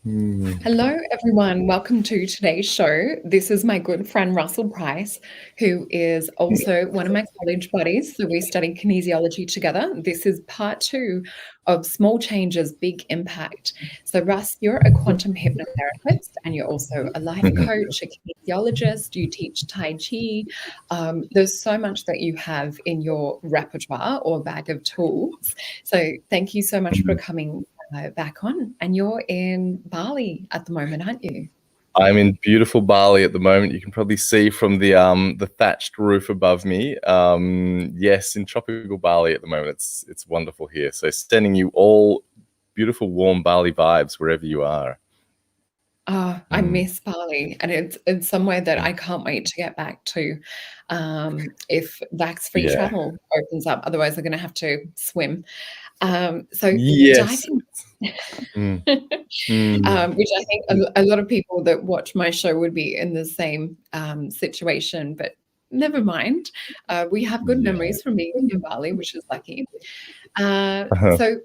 Hello, everyone. Welcome to today's show. This is my good friend Russell Price, who is also one of my college buddies. So we studied kinesiology together. This is part two of Small Changes, Big Impact. So, Russ, you're a quantum hypnotherapist and you're also a life coach, a kinesiologist. You teach Tai Chi. There's so much that you have in your repertoire or bag of tools. So, thank you so much for coming back on. And you're in Bali at the moment, aren't you? I'm in beautiful Bali at the moment. You can probably see from the thatched roof above me. Yes, in tropical Bali at the moment. It's wonderful here. So sending you all beautiful, warm Bali vibes wherever you are. I miss Bali, and it's somewhere that I can't wait to get back to, if vax-free Yeah. travel opens up. Otherwise, I'm gonna have to swim. So Yes. diving Mm. Mm. which I think a lot of people that watch my show would be in the same situation, but never mind. We have good Yeah. memories from being in Bali, which is lucky. So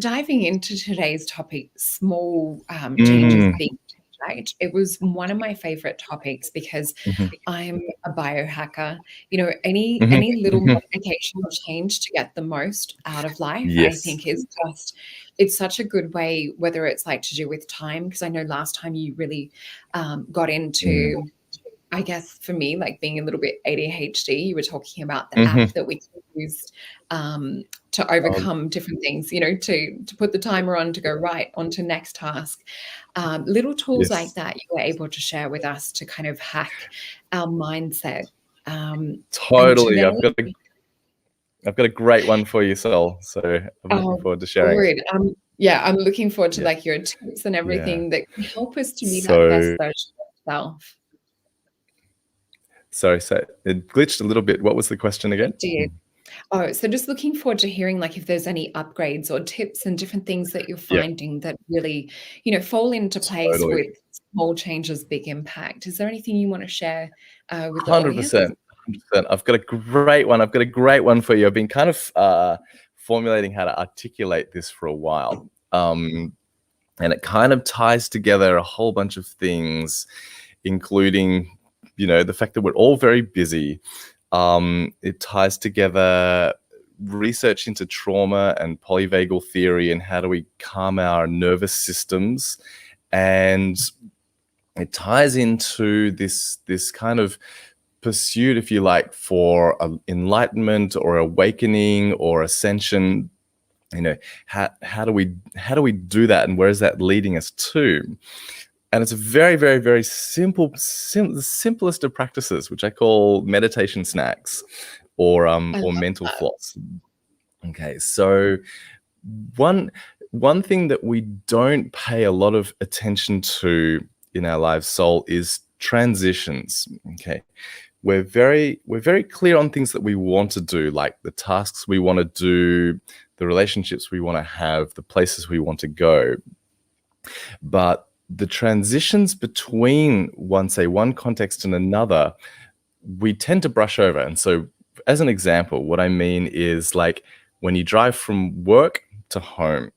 diving into today's topic, small changes, Mm. big change, right? It was one of my favorite topics because Mhm. I'm a biohacker. You know, any Mhm. little Mhm. modification or change to get the most out of life, I Yes. think is just it's such a good way, whether it's like to do with time, because I know last time you really got Mm. into, I guess for me, like being a little bit ADHD, you were talking about the app Mhm. that we can use to Oh, overcome different things, you know, to put the timer on to go right on to next task. Little tools like yes. that you were able to share with us to kind of hack our mindset. And Totally. today, I've got a great one for you, Sol. So I'm looking oh, forward to sharing it. good. Yeah, I'm looking forward to Yeah. like your tips and Yeah. everything that can help us to be that best So version of self. sorry, so it glitched a little bit. What was the question again? It did. Oh, so just looking forward to hearing like if there's any upgrades or tips and different things that you're Yeah, finding that really, you know, fall into place totally. with small changes, big impact. Is there anything you want to share with the audience? 100%. 100%. I've got a great one. I've got a great one for you. I've been kind of formulating how to articulate this for a while. And it kind of ties together a whole bunch of things, including, the fact that we're all very busy. It ties together research into trauma and polyvagal theory and how do we calm our nervous systems. And it ties into this kind of pursuit, if you like, for enlightenment or awakening or ascension. How do we do that, and where is that leading us to? And it's a very, very, very the simplest of practices, which I call meditation snacks, I or love mental that. floss. Okay, so one one thing that we don't pay a lot of attention to in our lives, Soul, is transitions. Okay, we're very clear on things that we want to do, like the tasks we want to do, the relationships we want to have, the places we want to go. But the transitions between one context and another, we tend to brush over. And so, as an example, what I mean is like when you drive from work to home,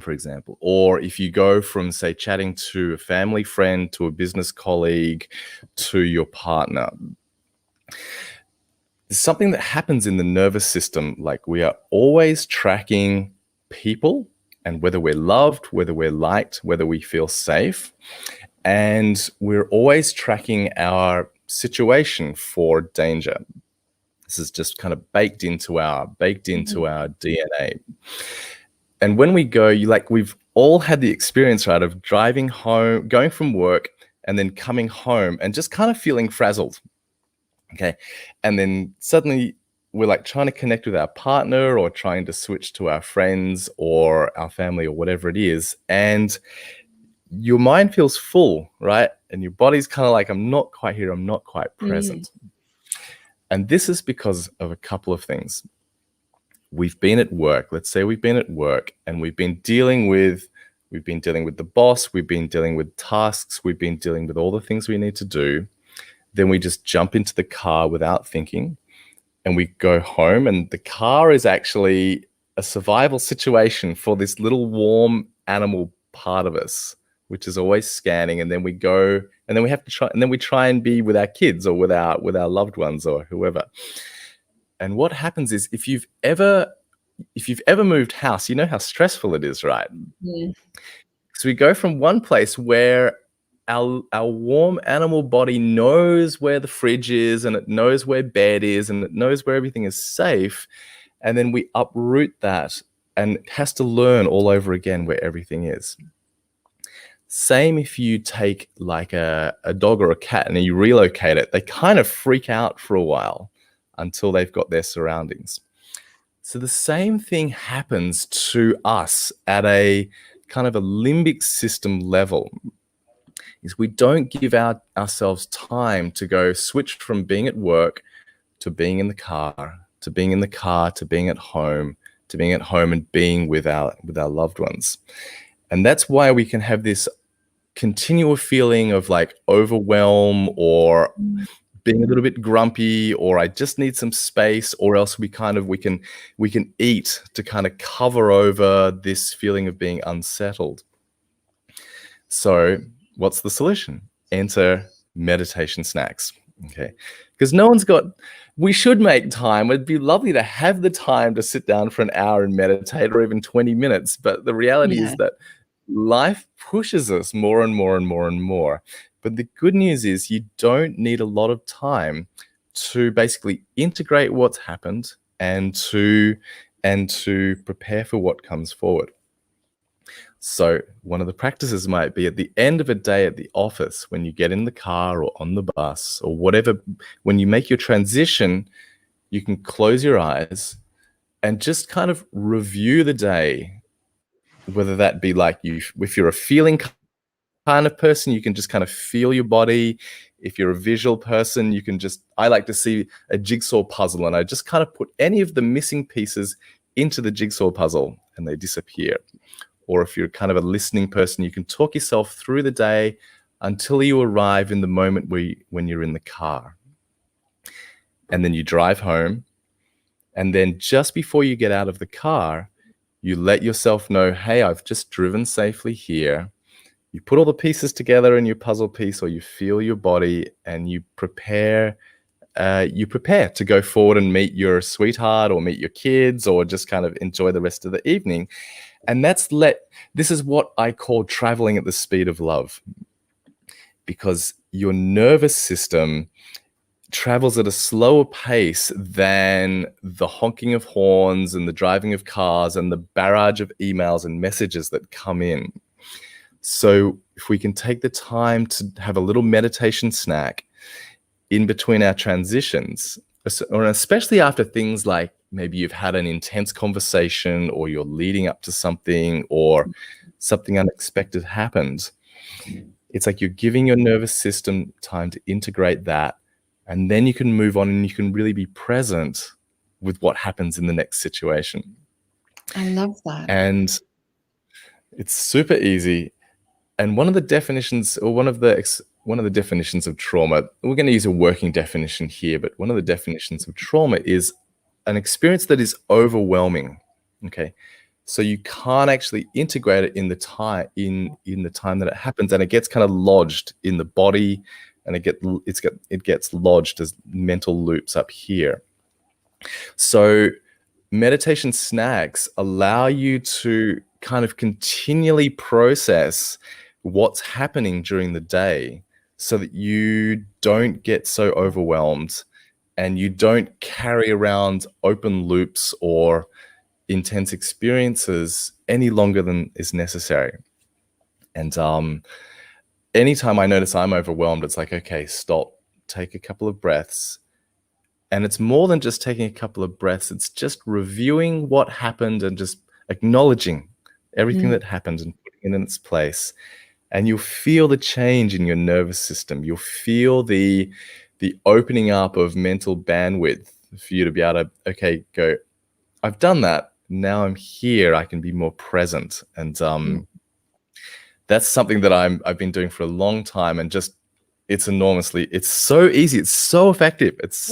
for example, or if you go from, say, chatting to a family friend to a business colleague to your partner, there's something that happens in the nervous system. Like we are always tracking people and whether we're loved, whether we're liked, whether we feel safe. And we're always tracking our situation for danger. This is just kind of baked into our DNA. And when we go, we've all had the experience, right, of driving home, going from work, and then coming home and just kind of feeling frazzled. Okay. And then suddenly we're like trying to connect with our partner or trying to switch to our friends or our family or whatever it is. And your mind feels full, right? And your body's kind of like, I'm not quite here. I'm not quite Mm, present. And this is because of a couple of things. We've been at work. Let's say we've been at work and we've been dealing with the boss. We've been dealing with tasks. We've been dealing with all the things we need to do. Then we just jump into the car without thinking and we go home, and the car is actually a survival situation for this little warm animal part of us, which is always scanning, and then we go, and then we have to try, and then we try and be with our kids or with our loved ones or whoever. And what happens is, if you've ever moved house, you know how stressful it is, right? Mm. So we go from one place where our warm animal body knows where the fridge is, and it knows where bed is, and it knows where everything is safe, and then we uproot that, and it has to learn all over again where everything is. Same if you take like a dog or a cat and you relocate it, they kind of freak out for a while until they've got their surroundings. So the same thing happens to us at a kind of a limbic system level, is we don't give ourselves time to go switch from being at work to being in the car, to being in the car, to being at home, to being at home and being with our loved ones. And that's why we can have this continual feeling of like overwhelm, or being a little bit grumpy, or I just need some space, or else we can eat to kind of cover over this feeling of being unsettled. So what's the solution? Enter meditation snacks. Okay. Because we should make time. It'd be lovely to have the time to sit down for an hour and meditate, or even 20 minutes. But the reality is that life pushes us more and more and more and more. But the good news is, you don't need a lot of time to basically integrate what's happened and to prepare for what comes forward. So one of the practices might be at the end of a day at the office, when you get in the car or on the bus or whatever, when you make your transition, you can close your eyes and just kind of review the day, whether that be like if you're a feeling kind of person, you can just kind of feel your body. If you're a visual person, I like to see a jigsaw puzzle, and I just kind of put any of the missing pieces into the jigsaw puzzle and they disappear. Or if you're kind of a listening person, you can talk yourself through the day until you arrive in the moment when you're in the car. And then you drive home. And then just before you get out of the car, you let yourself know, hey, I've just driven safely here. You put all the pieces together in your puzzle piece, or you feel your body, and you prepare to go forward and meet your sweetheart or meet your kids, or just kind of enjoy the rest of the evening. And this is what I call traveling at the speed of love, because your nervous system travels at a slower pace than the honking of horns and the driving of cars and the barrage of emails and messages that come in. So if we can take the time to have a little meditation snack in between our transitions, or especially after things like maybe you've had an intense conversation, or you're leading up to something, or something unexpected happened, it's like you're giving your nervous system time to integrate that, and then you can move on and you can really be present with what happens in the next situation. I love that. And it's super easy. And one of the definitions, or one of the definitions of trauma, we're going to use a working definition here, but one of the definitions of trauma is an experience that is overwhelming. Okay, so you can't actually integrate it in the time that it happens, and it gets kind of lodged in the body, and it gets lodged as mental loops up here. So meditation snacks allow you to kind of continually process what's happening during the day, so that you don't get so overwhelmed and you don't carry around open loops or intense experiences any longer than is necessary. And anytime I notice I'm overwhelmed, it's like, okay, stop, take a couple of breaths. And it's more than just taking a couple of breaths. It's just reviewing what happened and just acknowledging everything that happened and putting it in its place. And you'll feel the change in your nervous system. You'll feel the opening up of mental bandwidth for you to be able to, okay, go, I've done that. Now I'm here. I can be more present. And that's something that I've been doing for a long time. And just, it's so easy. It's so effective. It's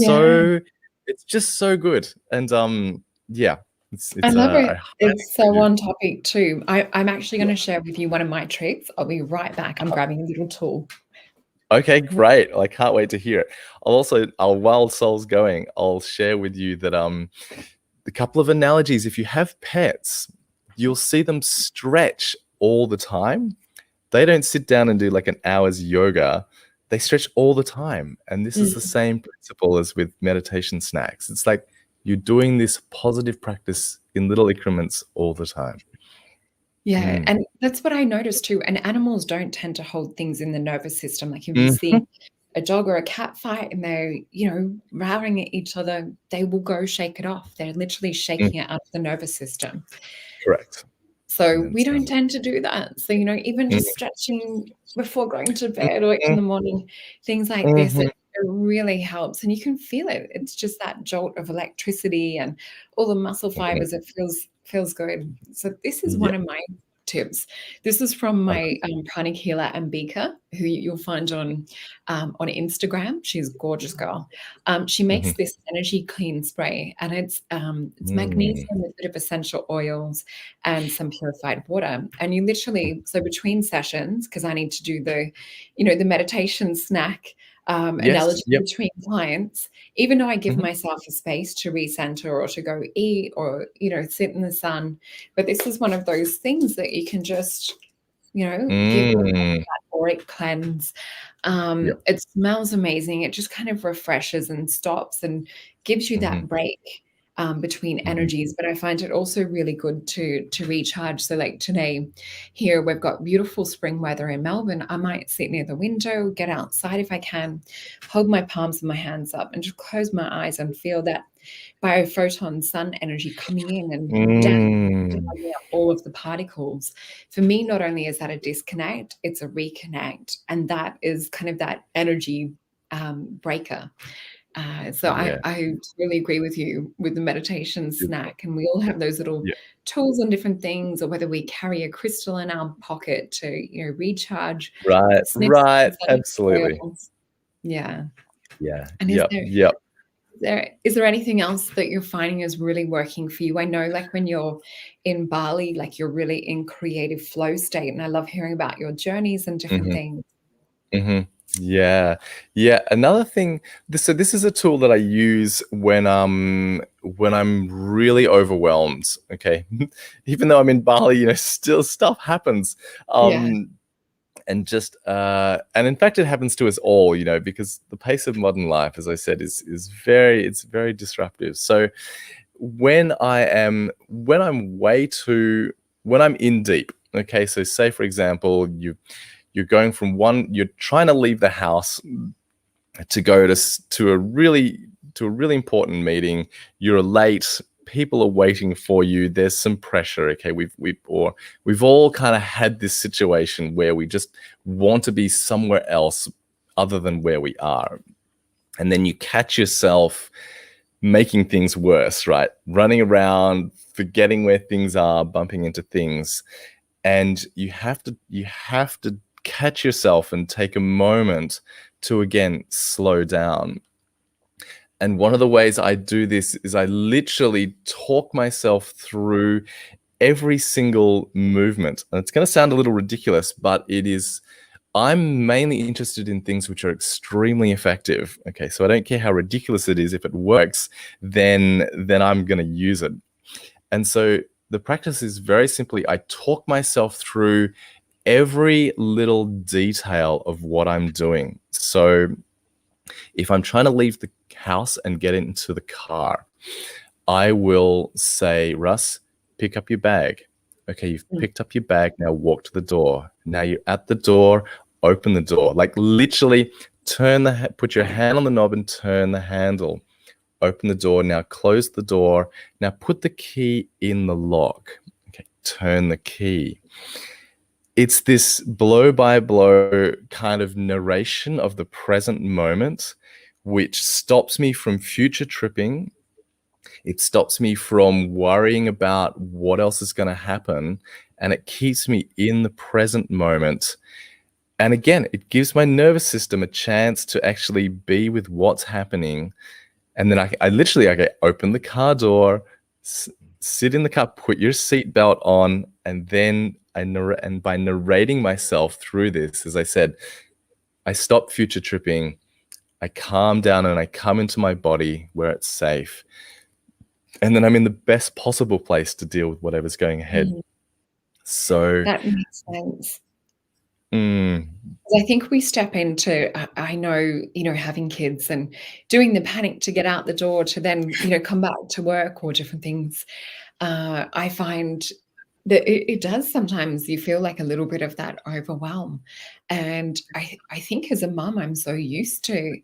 just so good. And yeah. I love I it. highly It's so encourage you. on topic too. I'm actually going to share with you one of my tricks. I'll be right back. I'm grabbing a little tool. Okay, great. Well, I can't wait to hear it. While Sol's going, I'll share with you that a couple of analogies. If you have pets, you'll see them stretch all the time. They don't sit down and do like an hour's yoga. They stretch all the time. And this is the Mm. same principle as with meditation snacks. It's like you're doing this positive practice in little increments all the time. Yeah, Mm. and that's what I noticed too, and animals don't tend to hold things in the nervous system, like, if you Mhm. see a dog or a cat fight and they're, roaring at each other, they will go shake it off. They're literally Mm. shaking it out of the nervous system. Correct. So And we don't tend to do that. So, even mm, just stretching before going to bed or in mm, the morning, things like this, mhm. it really helps, and you can feel it. It's just that jolt of electricity and all the muscle Mhm. fibers. It feels good. So this is Yeah. one of my tips. This is from Okay. my pranic healer Ambika, who you'll find on Instagram. She's a gorgeous girl. She makes Mhm. this energy clean spray, and it's Mm. magnesium with a bit of essential oils and some purified water. And you literally, so between sessions, because I need to do the meditation snack Yes. analogy Yep. between clients, even though I give Mhm. myself a space to recenter or to go eat or, sit in the sun. But this is one of those things that you can just, give your body Mm. that auric cleanse. Yep. It smells amazing. It just kind of refreshes and stops and gives you Mhm. that break between Mhm. energies. But I find it also really good to recharge. So like today, here we've got beautiful spring weather in Melbourne. I might sit near the window, get outside if I can, hold my palms and my hands up, and just close my eyes and feel that biophoton sun energy coming in and Mm. gathering up all of the particles. For me, not only is that a disconnect, it's a reconnect. And that is kind of that energy breaker. So I, Yeah. I really agree with you with the meditation Beautiful. snack. And we all have those little Yeah. tools and different things, or whether we carry a crystal in our pocket to, recharge, Right. sniff some Right. essential Absolutely. oils. Yeah. Yeah. And is Yep. there Yep. is there anything else that you're finding is really working for you? I know, like, when you're in Bali, like, you're really in creative flow state, and I love hearing about your journeys and different Mhm. things. Mhm. Yeah. Yeah. Another thing. This is a tool that I use when I'm really overwhelmed. Okay. Even though I'm in Bali, still stuff happens. Yeah. Um, and in fact it happens to us all, because the pace of modern life, as I said, is very disruptive. So when I'm in deep, okay, so say for example you're trying to leave the house to go to a really important meeting. You're late. People are waiting for you. There's some pressure. Okay, we've all kind of had this situation where we just want to be somewhere else other than where we are, and then you catch yourself making things worse, right? Running around, forgetting where things are, bumping into things, and you have to catch yourself and take a moment to again slow down. And one of the ways I do this is I literally talk myself through every single movement. And it's going to sound a little ridiculous, but it is. I'm mainly interested in things which are extremely effective. Okay, so I don't care how ridiculous it is. If it works, then I'm going to use it. And so the practice is very simply I talk myself through every little detail of what I'm doing. So if I'm trying to leave the house and get into the car, I will say, Russ, pick up your bag. Okay, you've Mm. picked up your bag. Now walk to the door. Now you're at the door, open the door. Like literally put your hand on the knob and turn the handle. Open the door. Now close the door. Now put the key in the lock. Okay, turn the key. It's this blow by blow kind of narration of the present moment, which stops me from future tripping. It stops me from worrying about what else is going to happen. And it keeps me in the present moment. And again, it gives my nervous system a chance to actually be with what's happening. And then I literally open the car door, sit in the car, put your seatbelt on, and then by narrating myself through this, as I said, I stop future tripping, I calm down, and I come into my body where it's safe. And then I'm in the best possible place to deal with whatever's going ahead. So That makes sense. mm, I think we step into, I know, having kids and doing the panic to get out the door to then, come back to work or different things. I find that it does sometimes, you feel like a little bit of that overwhelm. And I think as a mum, I'm so used to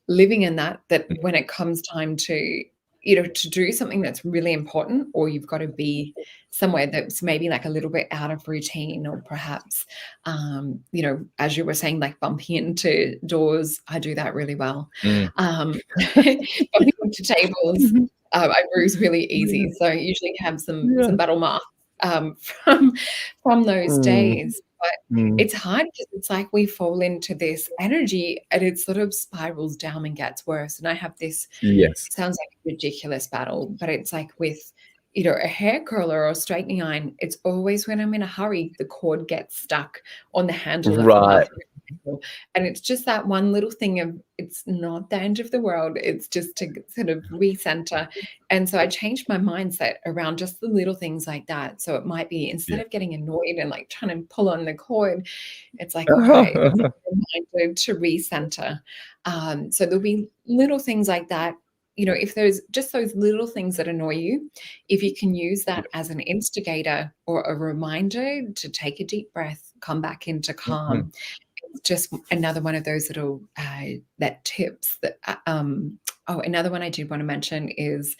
living in that when it comes time to, to do something that's really important, or you've got to be somewhere that's maybe like a little bit out of routine, or perhaps, as you were saying, like bumping into doors. I do that really well. mm. Bumping into tables, I bruise really easy. Yeah. So I usually have some Yeah. battle marks from those days. But Mm. it's hard because it's like we fall into this energy and it sort of spirals down and gets worse. And I have this, Yes. sounds like a ridiculous battle, but it's like with, a hair curler or a straightening iron, it's always when I'm in a hurry, the cord gets stuck on the handle of the Right. bathroom handle. And it's just that one little thing of, it's not the end of the world. It's just to sort of recenter. And so I changed my mindset around just the little things like that. So it might be, instead Yeah. of getting annoyed and like trying to pull on the cord, it's like, all right, reminder to recenter. So there'll be little things like that. If there's just those little things that annoy you, if you can use that as an instigator or a reminder to take a deep breath, come back into calm, it's just another one of those little that tips that. Another one I did want to mention is,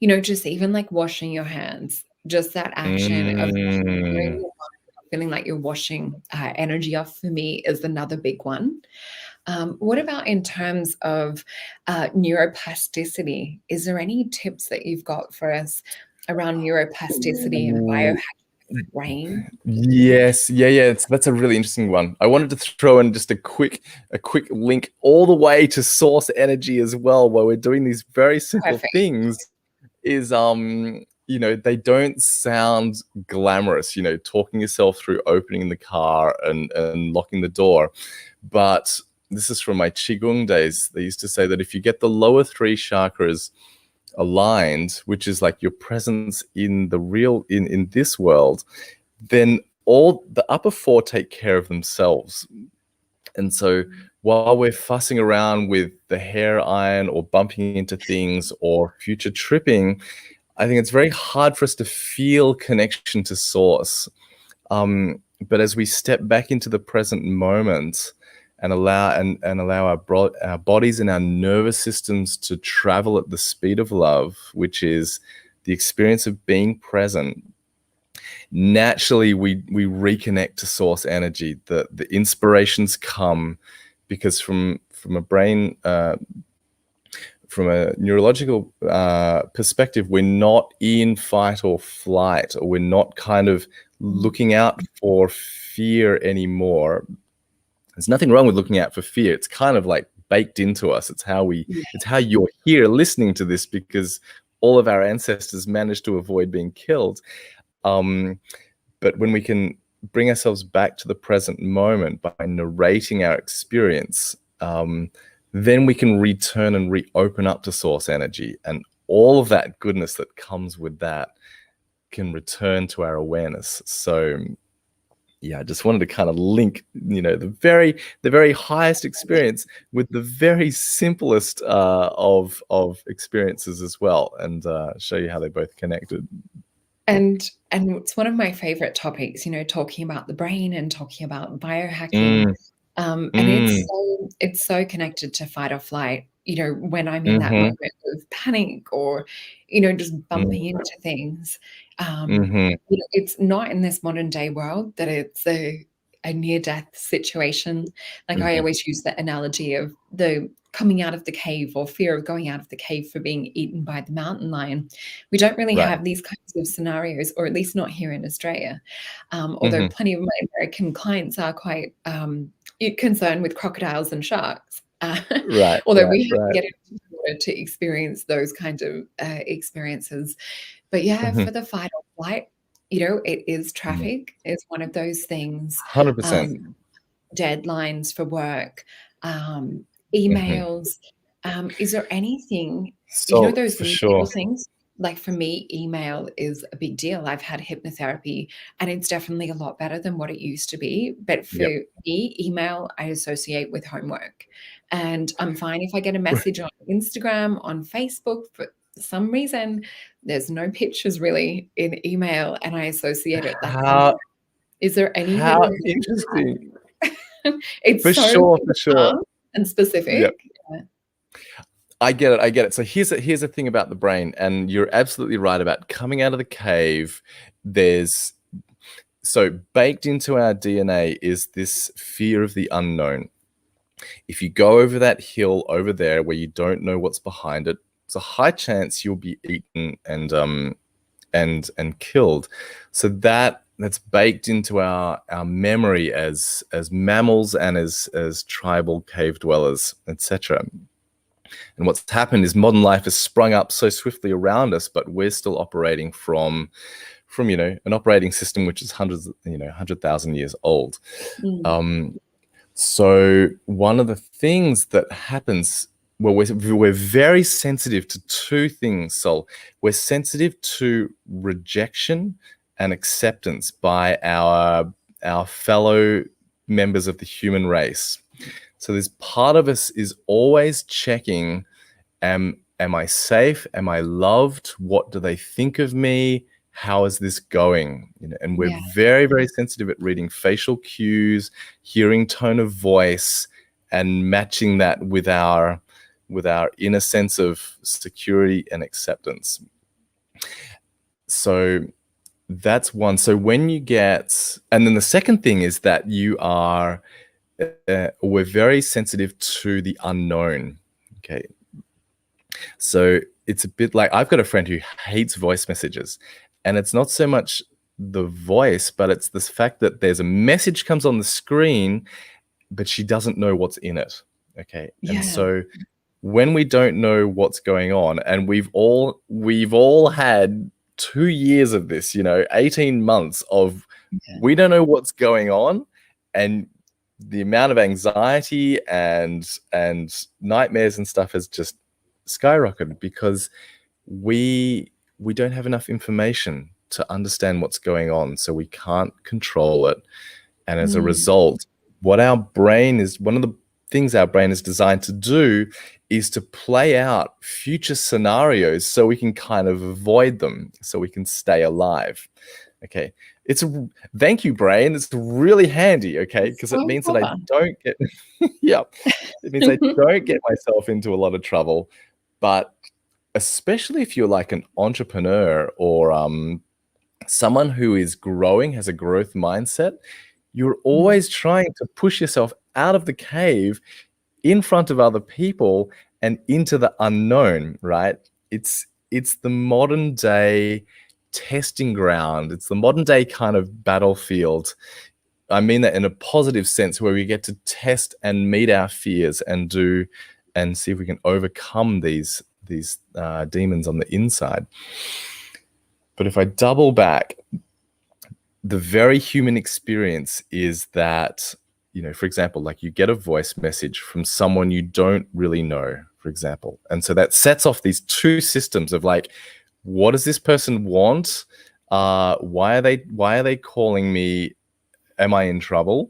just even like washing your hands, just that action of Mm. feeling like you're washing energy off, for me, is another big one. What about in terms of neuroplasticity? Is there any tips that you've got for us around neuroplasticity and biohacking the brain? Yes, yeah. That's a really interesting one. I wanted to throw in just a quick link all the way to source energy as well, while we're doing these very simple Perfect. things. Is they don't sound glamorous, talking yourself through opening the car and locking the door. But this is from my Qigong days. They used to say that if you get the lower three chakras aligned, which is like your presence in the real, in this world, then all the upper four take care of themselves. And so while we're fussing around with the hair iron or bumping into things or future tripping, I think it's very hard for us to feel connection to source. But as we step back into the present moment and allow our bodies and our nervous systems to travel at the speed of love, which is the experience of being present, naturally we reconnect to source energy. The inspirations come because from a brain, from a neurological perspective, we're not in fight or flight, or we're not kind of looking out for fear anymore. There's nothing wrong with looking out for fear. It's kind of like baked into us. It's how you're here listening to this, because all of our ancestors managed to avoid being killed. But when we can bring ourselves back to the present moment by narrating our experience, then we can return and reopen up to source energy, and all of that goodness that comes with that can return to our awareness. So yeah, I just wanted to kind of link, the very highest experience with the very simplest of experiences as well, and show you how they both connected. And it's one of my favorite topics, talking about the brain and talking about biohacking. And it's so connected to fight or flight. When I'm in that moment of panic or, just bumping into things, it's not in this modern day world that it's a near-death situation. Like I always use the analogy of the coming out of the cave, or fear of going out of the cave for being eaten by the mountain lion. We don't really have these kinds of scenarios, or at least not here in Australia. Although plenty of my American clients are quite concerned with crocodiles and sharks. Although we have to get into order to experience those kind of experiences. But yeah, Mhm. for the fight or flight, it is Mhm. traffic is one of those things. 100%. Deadlines for work, Mhm. emails. Is there anything, So those for little sure. things? Like for me, email is a big deal. I've had hypnotherapy and it's definitely a lot better than what it used to be. But for Yep. me, email I associate with homework. And I'm fine if I get a message on Instagram, on Facebook. For some reason, there's no pictures really in email and I associate it like How homework. Is there any how little thing like that? interesting. It's For so sure, for sure. calm and Yep. specific. Yeah. I get it. I get it. So here's the thing about the brain, and you're absolutely right about coming out of the cave. There's so baked into our DNA is this fear of the unknown. If you go over that hill over there where you don't know what's behind it, it's a high chance you'll be eaten and killed. So that's baked into our memory as mammals and as tribal cave dwellers, etc. And what's happened is modern life has sprung up so swiftly around us, but we're still operating from an operating system which is 100,000 years old. Mm. So one of the things that happens, well, we're very sensitive to two things, Sol. We're sensitive to rejection and acceptance by our fellow members of the human race. So this part of us is always checking, am I safe? Am I loved? What do they think of me? How is this going? And we're Yeah. very, very sensitive at reading facial cues, hearing tone of voice, and matching that with our inner sense of security and acceptance. So that's one. So when you get, and then the second thing is that we're very sensitive to the unknown. Okay. So it's a bit like I've got a friend who hates voice messages, and it's not so much the voice, but it's this fact that there's a message comes on the screen, but she doesn't know what's in it. Okay. And Yeah. so when we don't know what's going on, and we've all had 2 years of this, 18 months of Yeah. we don't know what's going on, and the amount of anxiety and nightmares and stuff has just skyrocketed because we don't have enough information to understand what's going on, so we can't control it. And as a Mm. result, one of the things our brain is designed to do is to play out future scenarios so we can kind of avoid them, so we can stay alive. Okay. Thank you, brain. It's really handy, okay? It's Because it so means that I clever. don't get, yeah, it means I don't get myself into a lot of trouble. But especially if you're like an entrepreneur or someone who is growing, has a growth mindset, you're Mm. always trying to push yourself out of the cave in front of other people and into the unknown, right? It's the modern day testing ground. It's the modern day kind of battlefield. I mean that in a positive sense, where we get to test and meet our fears and see if we can overcome these demons on the inside. But if I double back, the very human experience is that, for example, like you get a voice message from someone you don't really know, for example. And so that sets off these two systems of like, what does this person want? Why are they calling me? Am I in trouble,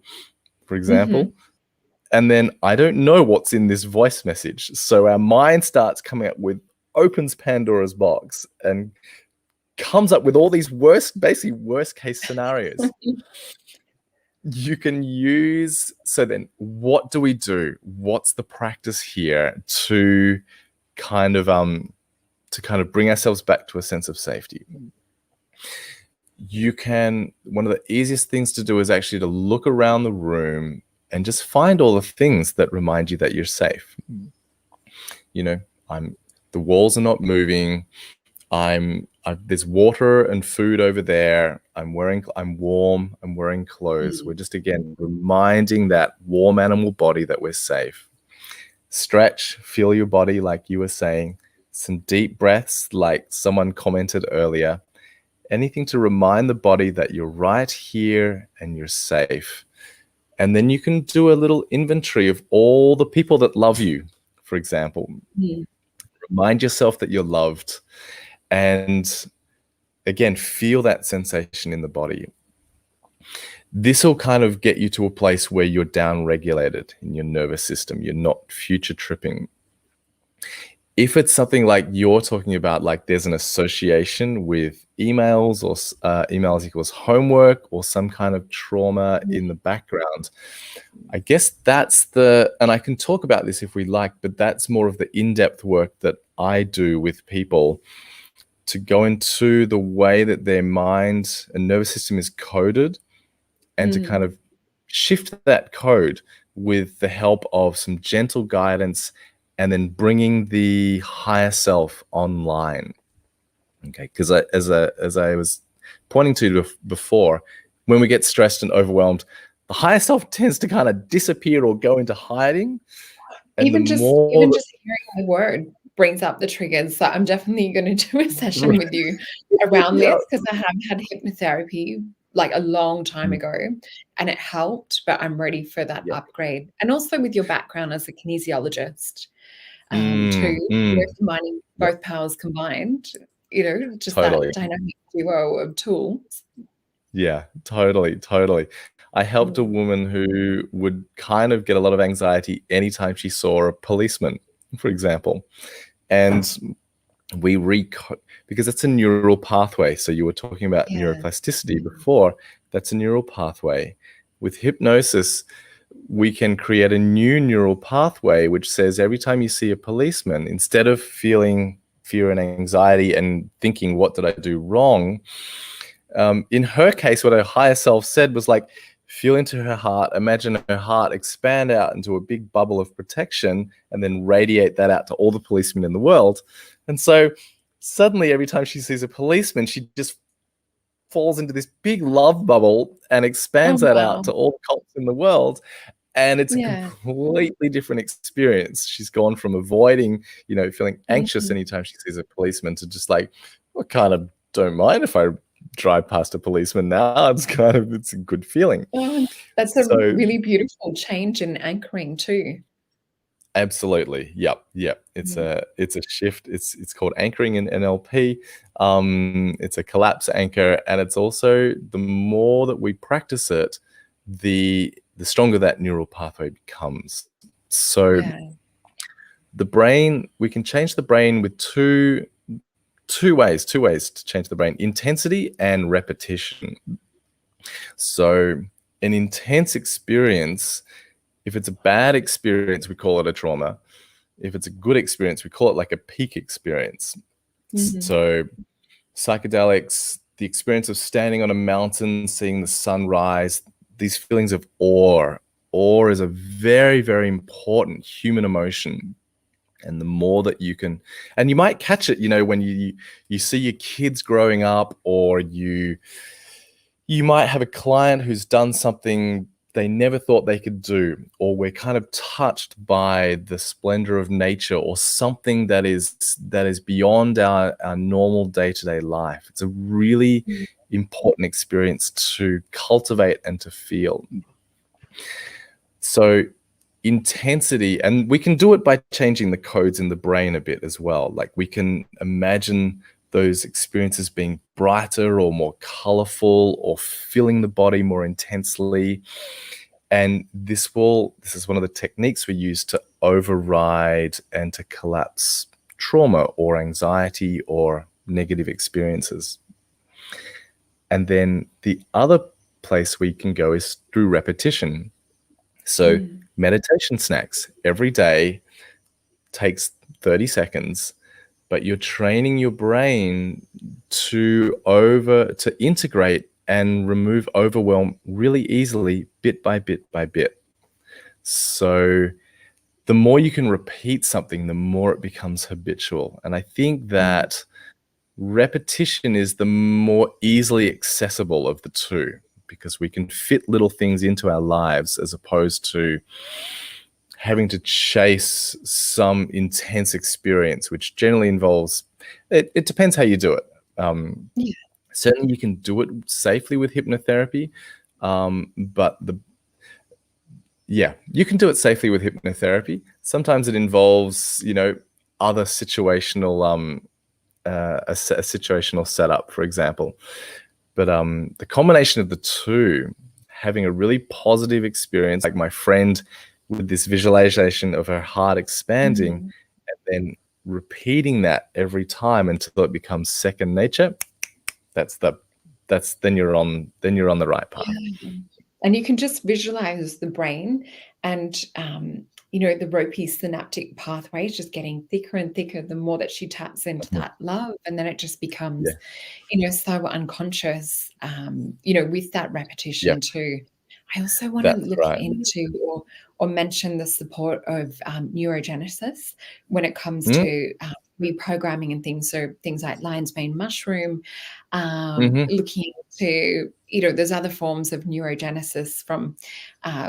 for Mhm. example? And then I don't know what's in this voice message. So our mind starts coming up with, opens Pandora's box and comes up with all these basically worst case scenarios. You can use, so then what do we do? What's the practice here to kind of bring ourselves back to a sense of safety? One of the easiest things to do is actually to look around the room and just find all the things that remind you that you're safe. The walls are not moving. There's water and food over there. I'm warm. I'm wearing clothes. Mm. We're just, again, reminding that warm animal body that we're safe. Stretch, feel your body like you were saying, some deep breaths like someone commented earlier, anything to remind the body that you're right here and you're safe. And then you can do a little inventory of all the people that love you, for example. Mm. Remind yourself that you're loved. And again, feel that sensation in the body. This will kind of get you to a place where you're down-regulated in your nervous system. You're not future tripping. If it's something like you're talking about, like there's an association with emails or emails equals homework or some kind of trauma in the background, I guess that's and I can talk about this if we like, but that's more of the in-depth work that I do with people to go into the way that their mind and nervous system is coded and to kind of shift that code with the help of some gentle guidance and then bringing the higher self online. Okay, because as I was pointing to before, when we get stressed and overwhelmed, the higher self tends to kind of disappear or go into hiding. And even just hearing the word brings up the triggers. So I'm definitely going to do a session with you around this, because I have had hypnotherapy like a long time ago and it helped, but I'm ready for that upgrade. And also with your background as a kinesiologist, too, combining both powers combined, just that dynamic duo of tools. Yeah, totally. I helped a woman who would kind of get a lot of anxiety anytime she saw a policeman, for example. And we because it's a neural pathway. So you were talking about neuroplasticity before. That's a neural pathway. With hypnosis, we can create a new neural pathway which says every time you see a policeman, instead of feeling fear and anxiety and thinking, what did I do wrong? In her case, what her higher self said was like, feel into her heart, imagine her heart expand out into a big bubble of protection and then radiate that out to all the policemen in the world. And so suddenly every time she sees a policeman, she just falls into this big love bubble and expands that out to all the cops in the world. And it's a completely different experience. She's gone from avoiding, feeling anxious anytime she sees a policeman to just like, well, kind of don't mind if I drive past a policeman now. It's a good feeling. Oh, that's a really beautiful change in anchoring too. Absolutely. Yep. It's a shift. It's called anchoring in NLP. It's a collapse anchor, and it's also, the more that we practice it, the stronger that neural pathway becomes. So the brain, we can change the brain with two ways to change the brain: intensity and repetition. So an intense experience, if it's a bad experience, we call it a trauma. If it's a good experience, we call it like a peak experience. So psychedelics, the experience of standing on a mountain, seeing the sunrise, these feelings of awe. Awe is a very, very important human emotion. And the more that you can, and you might catch it, when you see your kids growing up, or you might have a client who's done something they never thought they could do, or we're kind of touched by the splendor of nature or something that is beyond our normal day-to-day life. It's a really important experience to cultivate and to feel. So intensity, and we can do it by changing the codes in the brain a bit as well. Like we can imagine those experiences being brighter or more colorful, or filling the body more intensely. And this is one of the techniques we use to override and to collapse trauma or anxiety or negative experiences. And then the other place we can go is through repetition. So meditation snacks every day takes 30 seconds, but you're training your brain to integrate and remove overwhelm really easily, bit by bit by bit. So the more you can repeat something, the more it becomes habitual. And I think that repetition is the more easily accessible of the two, because we can fit little things into our lives as opposed to having to chase some intense experience, which generally involves, it depends how you do it. Yeah. Certainly you can do it safely with hypnotherapy, but you can do it safely with hypnotherapy. Sometimes it involves, other situational, a situational setup, for example. But the combination of the two, having a really positive experience, like my friend with this visualization of her heart expanding, Mm. and then repeating that every time until it becomes second nature, then you're on the right path. Yeah. And you can just visualize the brain and, the ropey synaptic pathways just getting thicker and thicker the more that she taps into Mhm. that love. And then it just becomes, Yeah. so unconscious, with that Yeah. repetition too. I also want to That's look right. into or mention the support of neurogenesis when it comes Mm. to reprogramming and things. So things like lion's mane mushroom, Mhm. looking into, there's other forms of neurogenesis from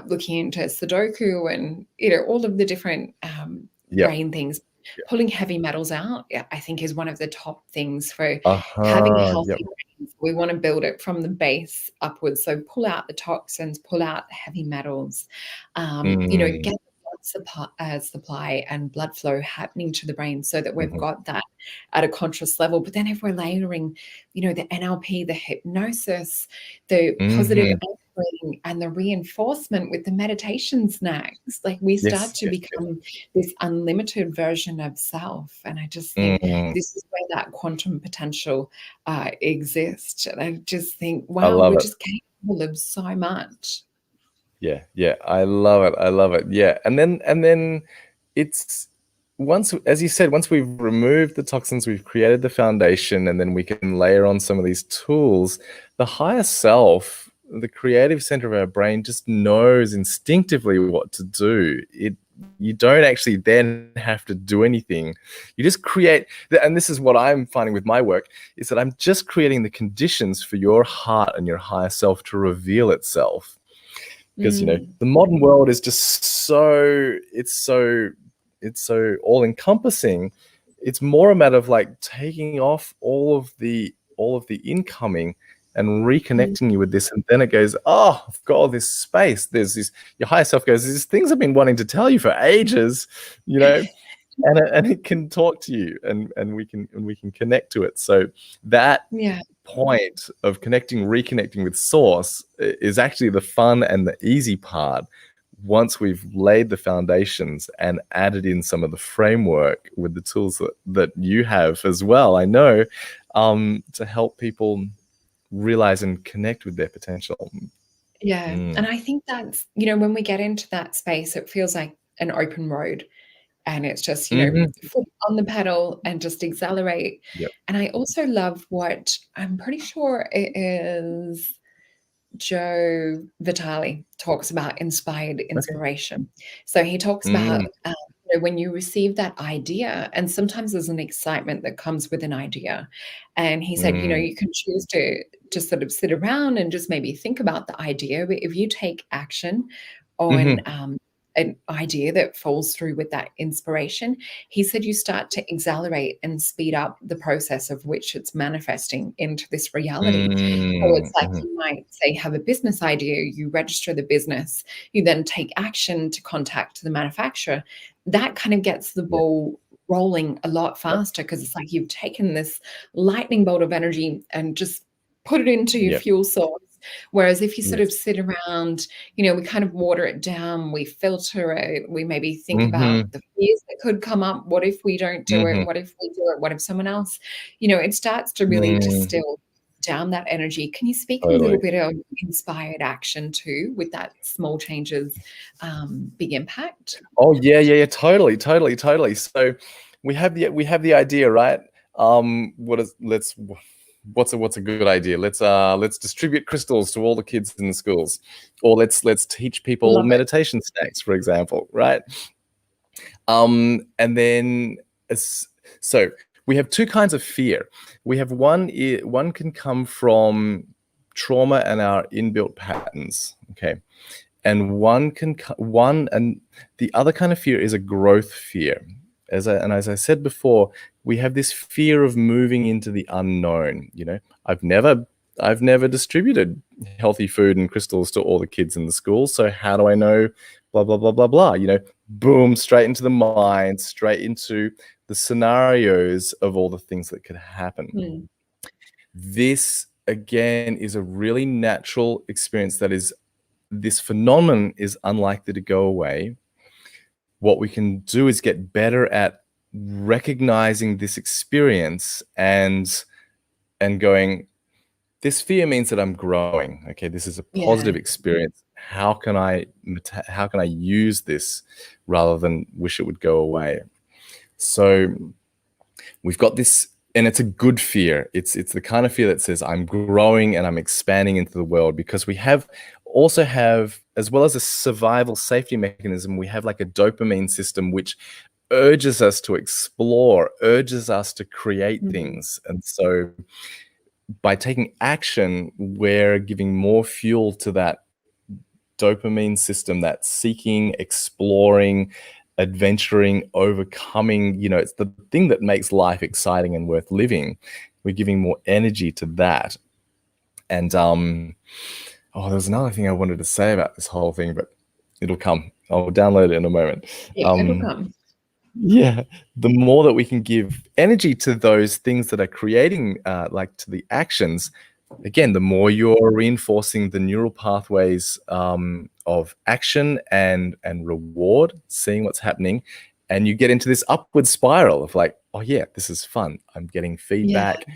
looking into Sudoku and, all of the different Yep. brain things. Yep. Pulling heavy metals out, I think, is one of the top things for having a Uh-huh. Yep. healthy brain. We want to build it from the base upwards. So pull out the toxins, pull out heavy metals, get Mm. the blood supply and blood flow happening to the brain so that we've Mhm. got that at a conscious level. But then if we're layering, the NLP, the hypnosis, the positive Mhm. anchoring and the reinforcement with the meditation snacks, like we start Yes, to yes, yes. become this unlimited version of self. And I just think Mm. this is where that quantum potential exists. And I just think, I wow, love we're it. just capable of so much. Yeah, I love it. I love it. Yeah. And then it's once, as you said, once we've removed the toxins, we've created the foundation, and then we can layer on some of these tools, the higher self, the creative center of our brain just knows instinctively what to do. You don't actually then have to do anything. You just create, and this is what I'm finding with my work, is that I'm just creating the conditions for your heart and your higher self to reveal itself. Because Mm. the modern world is just so all encompassing. It's more a matter of like taking off all of the incoming and Mm. reconnecting you with this, and then it goes, oh, I've got all this space. There's this, your higher self goes, these things I've been wanting to tell you for ages, and it can talk to you, and we can connect to it. So that Yeah. point of reconnecting with source is actually the fun and the easy part once we've laid the foundations and added in some of the framework with the tools that you have as well, I know, to help people realize and connect with their potential. Yeah. And Mm. I think that's, when we get into that space, it feels like an open road. And it's just, Hmm. foot on the pedal and just accelerate. Yep. And I also love what I'm pretty sure it is Joe Vitale talks about inspired Okay. inspiration. So he talks about Mm. when you receive that idea, and sometimes there's an excitement that comes with an idea. And he said, Mm. you can choose to just sort of sit around and just maybe think about the idea. But if you take action on Hmm. an idea that falls through with that inspiration, he said you start to accelerate and speed up the process of which it's manifesting into this reality. So Mm. it's like Hmm. you might say have a business idea, you register the business, you then take action to contact the manufacturer. That kind of gets the Yeah. ball rolling a lot Yep. faster because it's like you've taken this lightning bolt of energy and just put it into your Yep. fuel source. Whereas if you sort of Yes. sit around, we kind of water it down, we filter it, we maybe think Hmm. about the fears that could come up. What if we don't do it? Hmm. What if we do it? What if someone else? It starts to really Mm. distill down that energy. Can you speak a little Totally. bit of inspired action too, with that small changes, big impact? Oh yeah. Totally. So we have the idea, right? What is let's what's a good idea? Let's distribute crystals to all the kids in the schools, or let's teach people Love it. meditation snacks, for example, right? And then as so we have two kinds of fear. We have one can come from trauma and our inbuilt patterns. Okay. And and the other kind of fear is a growth fear. As I said before, we have this fear of moving into the unknown. I've never distributed healthy food and crystals to all the kids in the school, so how do I know? Blah blah blah blah blah. Boom, straight into the mind, straight into the scenarios of all the things that could happen. Mm. This again is a really natural experience this phenomenon is unlikely to go away. What we can do is get better at recognizing this experience and going, this fear means that I'm growing. Okay, this is a positive experience. How can I use this rather than wish it would go away? So we've got this, and it's a good fear. It's the kind of fear that says I'm growing and I'm expanding into the world, because we also have, as well as a survival safety mechanism, we have like a dopamine system which urges us to explore, urges us to create things. And so by taking action, we're giving more fuel to that dopamine system, that seeking, exploring, adventuring, overcoming. It's the thing that makes life exciting and worth living. We're giving more energy to that. And there's another thing I wanted to say about this whole thing, but it'll come. I'll download it in a moment. It'll come. Yeah, the more that we can give energy to those things that are creating, like to the actions, again, the more you're reinforcing the neural pathways of action and reward, seeing what's happening, and you get into this upward spiral of like, oh yeah, this is fun. I'm getting feedback.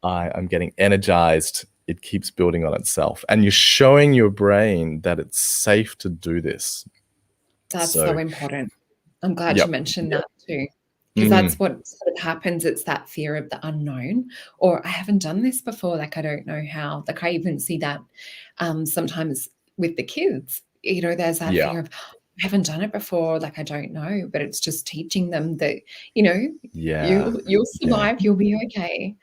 I'm getting energized. It keeps building on itself, and you're showing your brain that it's safe to do this. That's so important. I'm glad you mentioned that too, because that's what sort of happens. It's that fear of the unknown, or I haven't done this before. Like, I don't know how. Like, I even see that sometimes with the kids. There's that fear of, I haven't done it before. Like, I don't know, but it's just teaching them that, you'll survive. You'll be okay.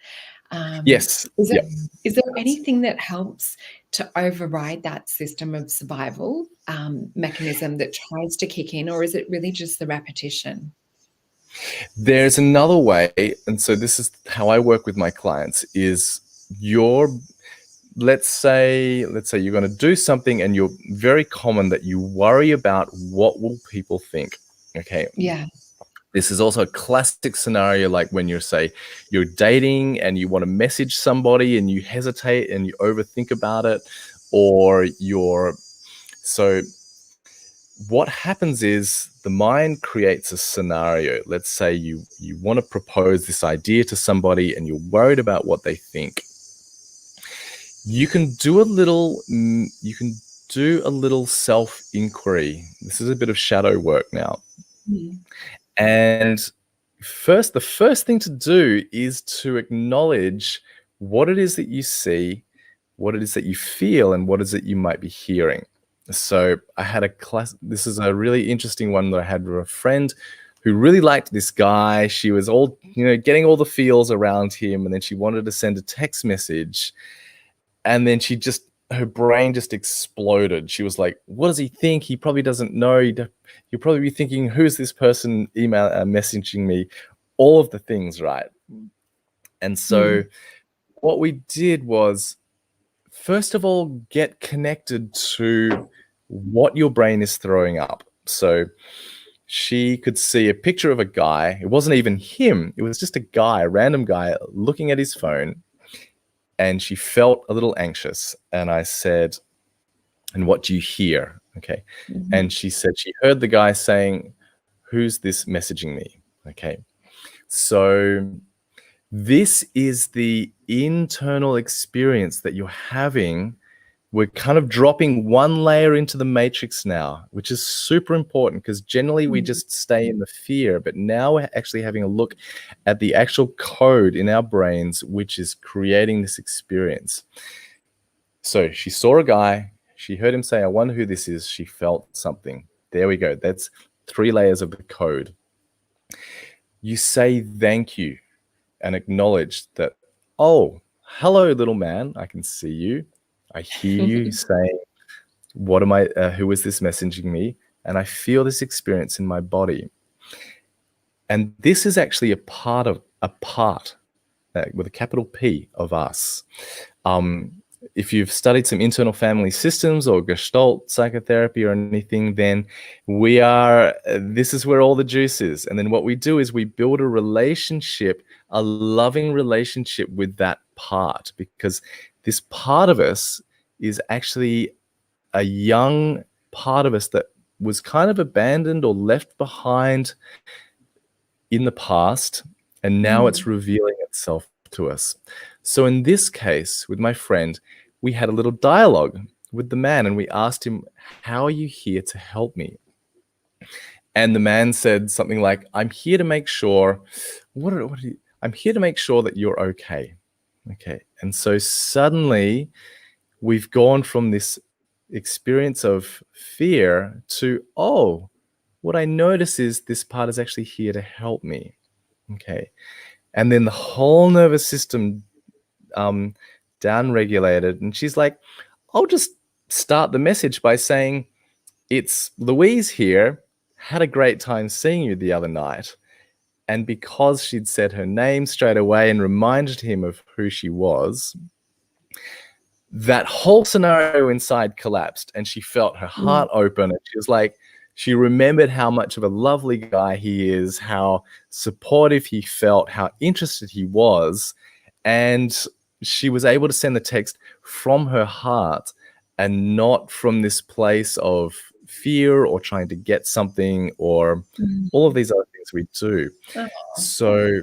Yes. Is there anything that helps to override that system of survival mechanism that tries to kick in, or is it really just the repetition? There's another way, and so this is how I work with my clients, is let's say you're going to do something, and you're very common that you worry about what will people think. Okay. Yeah. This is also a classic scenario, like when you're dating and you want to message somebody and you hesitate and you overthink about it, so what happens is the mind creates a scenario. Let's say you want to propose this idea to somebody and you're worried about what they think. You can do a little self-inquiry. This is a bit of shadow work now. And the first thing to do is to acknowledge what it is that you see, what it is that you feel, and what is it you might be hearing. So I had this is a really interesting one that I had with a friend who really liked this guy. She was all, getting all the feels around him, and then she wanted to send a text message, and then her brain just exploded. She was like, what does he think? He probably doesn't know. You'll probably be thinking, who's this person messaging me? All of the things, right? And so what we did was, first of all, get connected to what your brain is throwing up. So she could see a picture of a guy. It wasn't even him. It was just a guy, a random guy, looking at his phone. And she felt a little anxious. And I said, and what do you hear? Okay. And she said she heard the guy saying, who's this messaging me? Okay. So this is the internal experience that you're having. We're kind of dropping one layer into the matrix now, which is super important, because generally we just stay in the fear, but now we're actually having a look at the actual code in our brains, which is creating this experience. So she saw a guy, she heard him say, I wonder who this is. She felt something. There we go. That's 3 layers of the code. You say thank you and acknowledge that, oh, hello, little man. I can see you. I hear you saying, What am I? Who is this messaging me? And I feel this experience in my body. And this is actually a part with a capital P of us. If you've studied some internal family systems or Gestalt psychotherapy or anything, then this is where all the juice is. And then what we do is we build a relationship, a loving relationship with that part, because this part of us is actually a young part of us that was kind of abandoned or left behind in the past, and now it's revealing itself to us. So in this case, with my friend, we had a little dialogue with the man, and we asked him, "How are you here to help me?" And the man said something like, "I'm here to make sure, I'm here to make sure that you're okay." Okay. And so suddenly we've gone from this experience of fear to, oh, what I notice is this part is actually here to help me. Okay. And then the whole nervous system down-regulated. And she's like, I'll just start the message by saying, "It's Louise here. Had a great time seeing you the other night." And because she'd said her name straight away and reminded him of who she was, that whole scenario inside collapsed, and she felt her heart open, and she was like, she remembered how much of a lovely guy he is, how supportive he felt, how interested he was. And she was able to send the text from her heart and not from this place of fear or trying to get something or all of these other things we do. So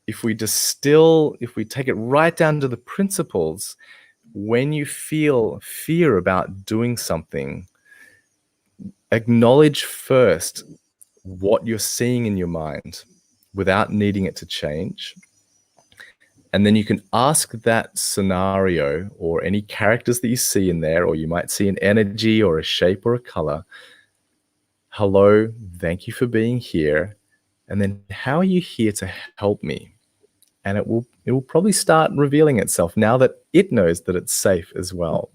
if we take it right down to the principles, when you feel fear about doing something, acknowledge first what you're seeing in your mind without needing it to change. And then you can ask that scenario or any characters that you see in there, or you might see an energy or a shape or a color. "Hello, thank you for being here. And then how are you here to help me?" And it will probably start revealing itself now that it knows that it's safe as well.